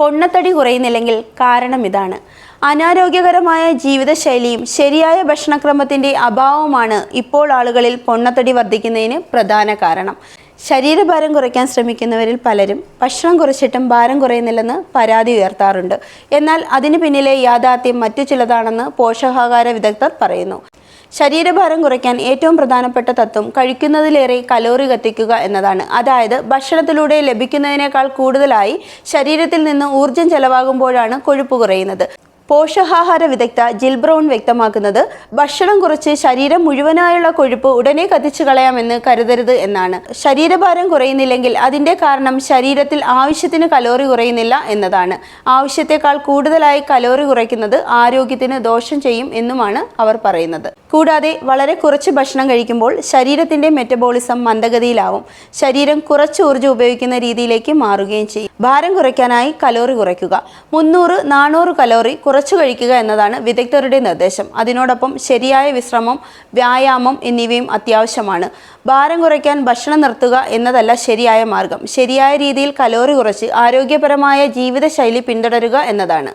പൊണ്ണത്തടി കുറയുന്നില്ലെങ്കിൽ കാരണം ഇതാണ്. അനാരോഗ്യകരമായ ജീവിതശൈലിയും ശരിയായ ഭക്ഷണക്രമത്തിൻ്റെ അഭാവവുമാണ് ഇപ്പോൾ ആളുകളിൽ പൊണ്ണത്തടി വർദ്ധിക്കുന്നതിന് പ്രധാന കാരണം. ശരീരഭാരം കുറയ്ക്കാൻ ശ്രമിക്കുന്നവരിൽ പലരും ഭക്ഷണം കുറച്ചിട്ടും ഭാരം കുറയുന്നില്ലെന്ന് പരാതി ഉയർത്താറുണ്ട്. എന്നാൽ അതിന് പിന്നിലെ യാഥാർത്ഥ്യം മറ്റു ചിലതാണെന്ന് പോഷകാഹാര വിദഗ്ധർ പറയുന്നു. ശരീരഭാരം കുറയ്ക്കാൻ ഏറ്റവും പ്രധാനപ്പെട്ട തത്വം കഴിക്കുന്നതിലേറെ കലോറി കത്തിക്കുക എന്നതാണ്. അതായത് ഭക്ഷണത്തിലൂടെ ലഭിക്കുന്നതിനേക്കാൾ കൂടുതലായി ശരീരത്തിൽ നിന്ന് ഊർജം ചെലവാകുമ്പോഴാണ് കൊഴുപ്പ് കുറയുന്നത്. പോഷകാഹാര വിദഗ്ധ ജിൽ ബ്രൗൺ വ്യക്തമാക്കുന്നത് ഭക്ഷണം കുറച്ച് ശരീരം മുഴുവനായുള്ള കൊഴുപ്പ് ഉടനെ കത്തിച്ചു കളയാമെന്ന് കരുതരുത് എന്നാണ്. ശരീരഭാരം കുറയുന്നില്ലെങ്കിൽ അതിൻ്റെ കാരണം ശരീരത്തിൽ ആവശ്യത്തിന് കലോറി കുറയുന്നില്ല എന്നതാണ്. ആവശ്യത്തെക്കാൾ കൂടുതലായി കലോറി കുറയ്ക്കുന്നത് ആരോഗ്യത്തിന് ദോഷം ചെയ്യും എന്നുമാണ് അവർ പറയുന്നത്. കൂടാതെ വളരെ കുറച്ച് ഭക്ഷണം കഴിക്കുമ്പോൾ ശരീരത്തിൻ്റെ മെറ്റബോളിസം മന്ദഗതിയിലാവും. ശരീരം കുറച്ച് ഊർജ്ജം ഉപയോഗിക്കുന്ന രീതിയിലേക്ക് മാറുകയും ചെയ്യും. ഭാരം കുറയ്ക്കാനായി കലോറി കുറയ്ക്കുക. 300-400 കലോറി കുറച്ചു കഴിക്കുക എന്നതാണ് വിദഗ്ധരുടെ നിർദ്ദേശം. അതിനോടൊപ്പം ശരിയായ വിശ്രമം, വ്യായാമം എന്നിവയും അത്യാവശ്യമാണ്. ഭാരം കുറയ്ക്കാൻ ഭക്ഷണം നിർത്തുക എന്നതല്ല ശരിയായ മാർഗം. ശരിയായ രീതിയിൽ കലോറി കുറച്ച് ആരോഗ്യപരമായ ജീവിതശൈലി പിന്തുടരുക എന്നതാണ്.